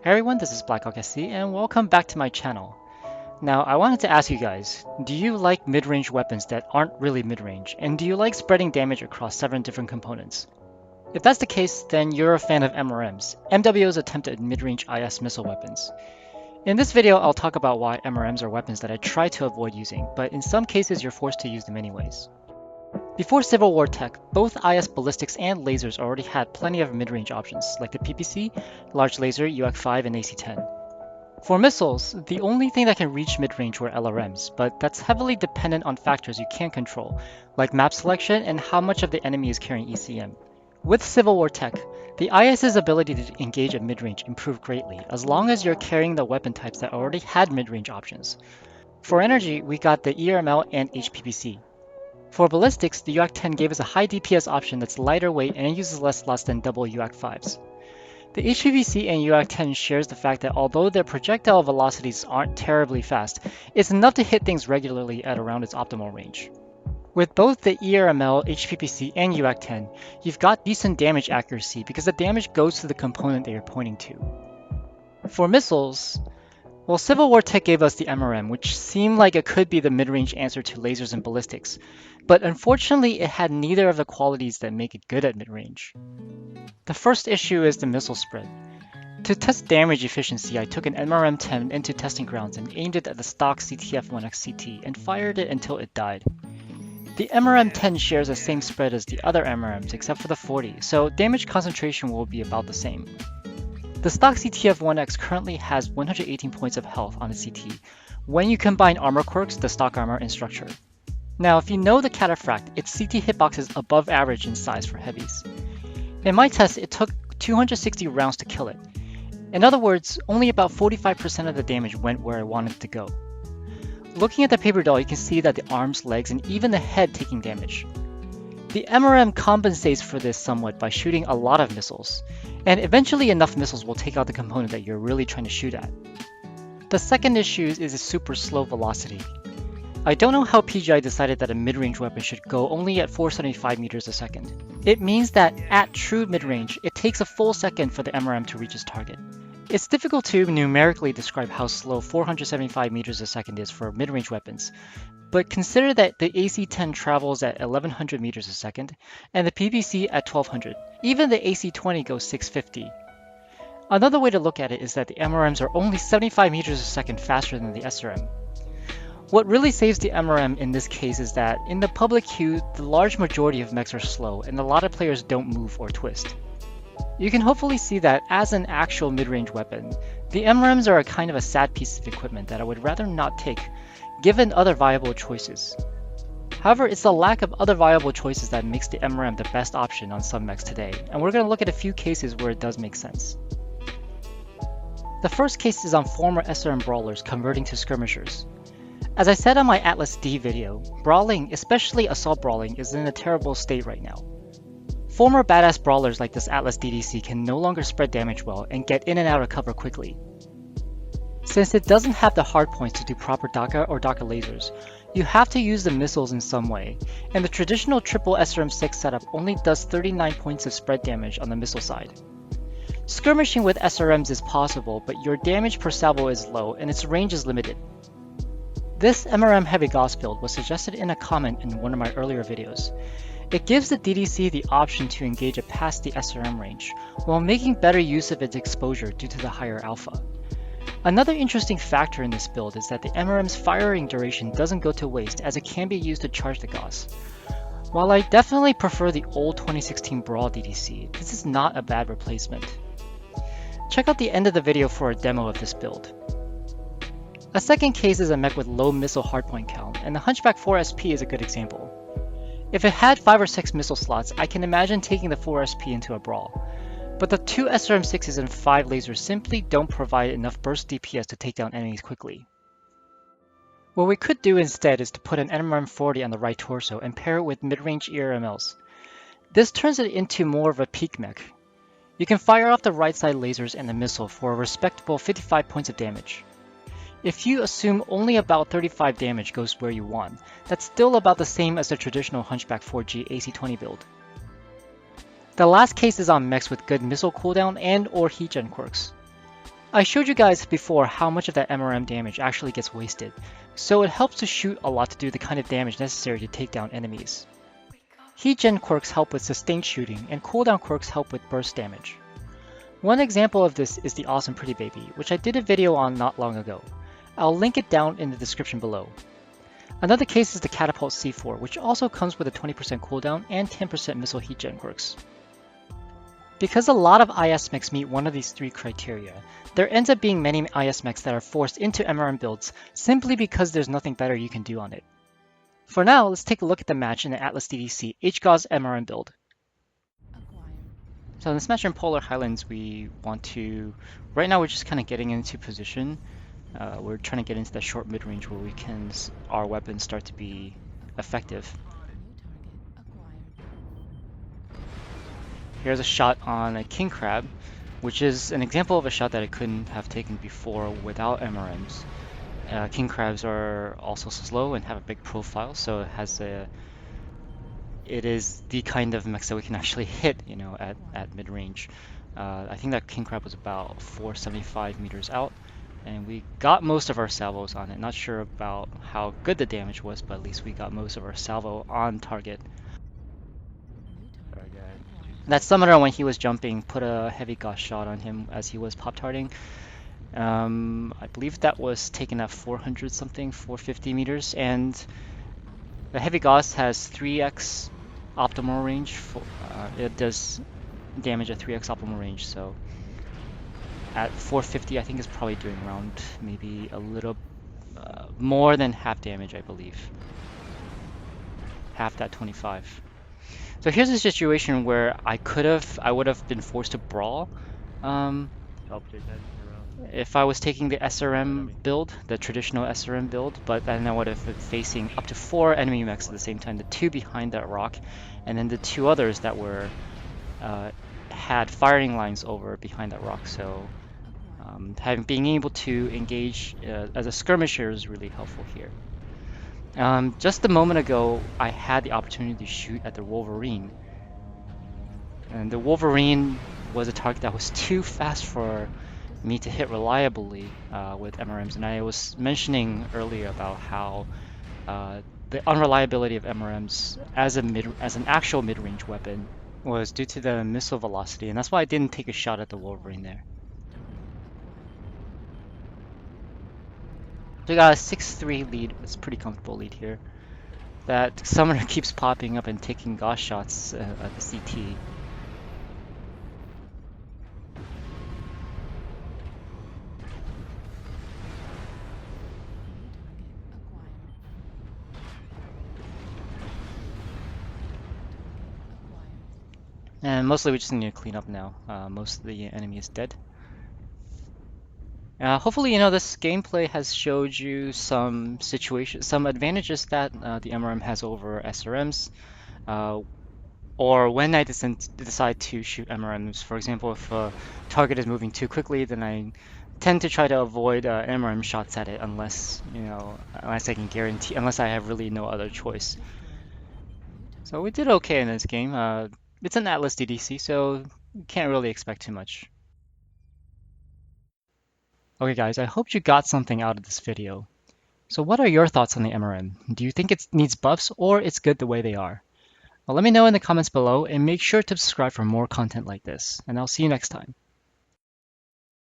Hey everyone, this is BlackHawkSC and welcome back to my channel. Now, I wanted to ask you guys, do you like mid-range weapons that aren't really mid-range? And do you like spreading damage across 7 different components? If that's the case, then you're a fan of MRMs, MWO's attempt at mid-range IS missile weapons. In this video, I'll talk about why MRMs are weapons that I try to avoid using, but in some cases you're forced to use them anyways. Before Civil War tech, both IS ballistics and lasers already had plenty of mid-range options, like the PPC, Large Laser, UAC-5, and AC-10. For missiles, the only thing that can reach mid-range were LRMs, but that's heavily dependent on factors you can't control, like map selection and how much of the enemy is carrying ECM. With Civil War tech, the IS's ability to engage at mid-range improved greatly, as long as you're carrying the weapon types that already had mid-range options. For energy, we got the ERML and HPPC. For ballistics, the UAC-10 gave us a high DPS option that's lighter weight and uses less slots than double UAC-5s. The HPPC and UAC-10 shares the fact that although their projectile velocities aren't terribly fast, it's enough to hit things regularly at around its optimal range. With both the ERML, HPPC, and UAC-10, you've got decent damage accuracy because the damage goes to the component that you're pointing to. For missiles, well, Civil War tech gave us the MRM, which seemed like it could be the mid-range answer to lasers and ballistics, but unfortunately it had neither of the qualities that make it good at mid-range. The first issue is the missile spread. To test damage efficiency, I took an MRM-10 into testing grounds and aimed it at the stock CTF-1X CT and fired it until it died. The MRM-10 shares the same spread as the other MRMs except for the 40, so damage concentration will be about the same. The stock CTF-1X currently has 118 points of health on its CT when you combine armor quirks, the stock armor, and structure. Now, if you know the cataphract, its CT hitbox is above average in size for heavies. In my test, it took 260 rounds to kill it. In other words, only about 45% of the damage went where I wanted it to go. Looking at the paper doll, you can see that the arms, legs, and even the head taking damage. The MRM compensates for this somewhat by shooting a lot of missiles, and eventually enough missiles will take out the component that you're really trying to shoot at. The second issue is its super slow velocity. I don't know how PGI decided that a mid-range weapon should go only at 475 meters a second. It means that at true mid-range, it takes a full second for the MRM to reach its target. It's difficult to numerically describe how slow 475 meters a second is for mid-range weapons, but consider that the AC-10 travels at 1100 meters a second, and the PPC at 1200. Even the AC-20 goes 650. Another way to look at it is that the MRMs are only 75 meters a second faster than the SRM. What really saves the MRM in this case is that in the public queue, the large majority of mechs are slow, and a lot of players don't move or twist. You can hopefully see that as an actual mid-range weapon, the MRMs are a kind of a sad piece of equipment that I would rather not take, given other viable choices. However, it's the lack of other viable choices that makes the MRM the best option on some mechs today, and we're going to look at a few cases where it does make sense. The first case is on former SRM brawlers converting to skirmishers. As I said on my Atlas D video, brawling, especially assault brawling, is in a terrible state right now. Former badass brawlers like this Atlas DDC can no longer spread damage well and get in and out of cover quickly. Since it doesn't have the hardpoints to do proper DACA or DACA lasers, you have to use the missiles in some way, and the traditional triple SRM6 setup only does 39 points of spread damage on the missile side. Skirmishing with SRMs is possible, but your damage per salvo is low and its range is limited. This MRM heavy Gauss build was suggested in a comment in one of my earlier videos. It gives the DDC the option to engage it past the SRM range, while making better use of its exposure due to the higher alpha. Another interesting factor in this build is that the MRM's firing duration doesn't go to waste as it can be used to charge the Gauss. While I definitely prefer the old 2016 Brawl DDC, this is not a bad replacement. Check out the end of the video for a demo of this build. A second case is a mech with low missile hardpoint count, and the Hunchback 4SP is a good example. If it had 5 or 6 missile slots, I can imagine taking the 4SP into a brawl. But the 2 SRM6s and 5 lasers simply don't provide enough burst DPS to take down enemies quickly. What we could do instead is to put an MRM40 on the right torso and pair it with mid-range ERMLs. This turns it into more of a peak mech. You can fire off the right side lasers and the missile for a respectable 55 points of damage. If you assume only about 35 damage goes where you want, that's still about the same as the traditional Hunchback 4G AC-20 build. The last case is on mechs with good missile cooldown and or heat gen quirks. I showed you guys before how much of that MRM damage actually gets wasted, so it helps to shoot a lot to do the kind of damage necessary to take down enemies. Heat gen quirks help with sustained shooting, and cooldown quirks help with burst damage. One example of this is the Awesome Pretty Baby, which I did a video on not long ago. I'll link it down in the description below. Another case is the Catapult C4, which also comes with a 20% cooldown and 10% missile heat gen quirks. Because a lot of IS mechs meet one of these three criteria, there ends up being many IS mechs that are forced into MRM builds simply because there's nothing better you can do on it. For now, let's take a look at the match in the Atlas DDC HGAU's MRM build. So in this match in Polar Highlands, right now we're just kind of getting into position. We're trying to get into that short mid-range where our weapons start to be effective. Here's a shot on a King Crab, which is an example of a shot that I couldn't have taken before without MRMs. King Crabs are also slow and have a big profile, so it is the kind of mechs that we can actually hit, at mid-range. I think that King Crab was about 475 meters out, and we got most of our salvos on it. Not sure about how good the damage was, but at least we got most of our salvo on target. That summoner, when he was jumping, put a heavy gauss shot on him as he was pop-tarting. I believe that was taken at 400 something, 450 meters, and the heavy gauss has 3x optimal range. It does damage at 3x optimal range, so at 450 I think it's probably doing around maybe a little more than half damage, I believe. Half that 25. So here's a situation where I would have been forced to brawl. If I was taking the SRM build, the traditional SRM build, but then I would have been facing up to 4 enemy mechs at the same time, the 2 behind that rock, and then the 2 others that had firing lines over behind that rock. So being able to engage as a skirmisher is really helpful here. Just a moment ago, I had the opportunity to shoot at the Wolverine. And the Wolverine was a target that was too fast for me to hit reliably with MRMs. And I was mentioning earlier about how the unreliability of MRMs as an actual mid-range weapon was due to the missile velocity. And that's why I didn't take a shot at the Wolverine there. So we got a 6-3 lead. It's a pretty comfortable lead here. That summoner keeps popping up and taking gauss shots at the CT. And mostly we just need to clean up now. Most of the enemy is dead. Hopefully, this gameplay has showed you some advantages that the MRM has over SRMs, or when I decide to shoot MRMs. For example, if a target is moving too quickly, then I tend to try to avoid MRM shots at it unless I can guarantee, unless I have really no other choice. So we did okay in this game. It's an Atlas DDC, so you can't really expect too much. Okay guys, I hope you got something out of this video. So what are your thoughts on the MRM? Do you think it needs buffs or it's good the way they are? Well, let me know in the comments below and make sure to subscribe for more content like this, and I'll see you next time.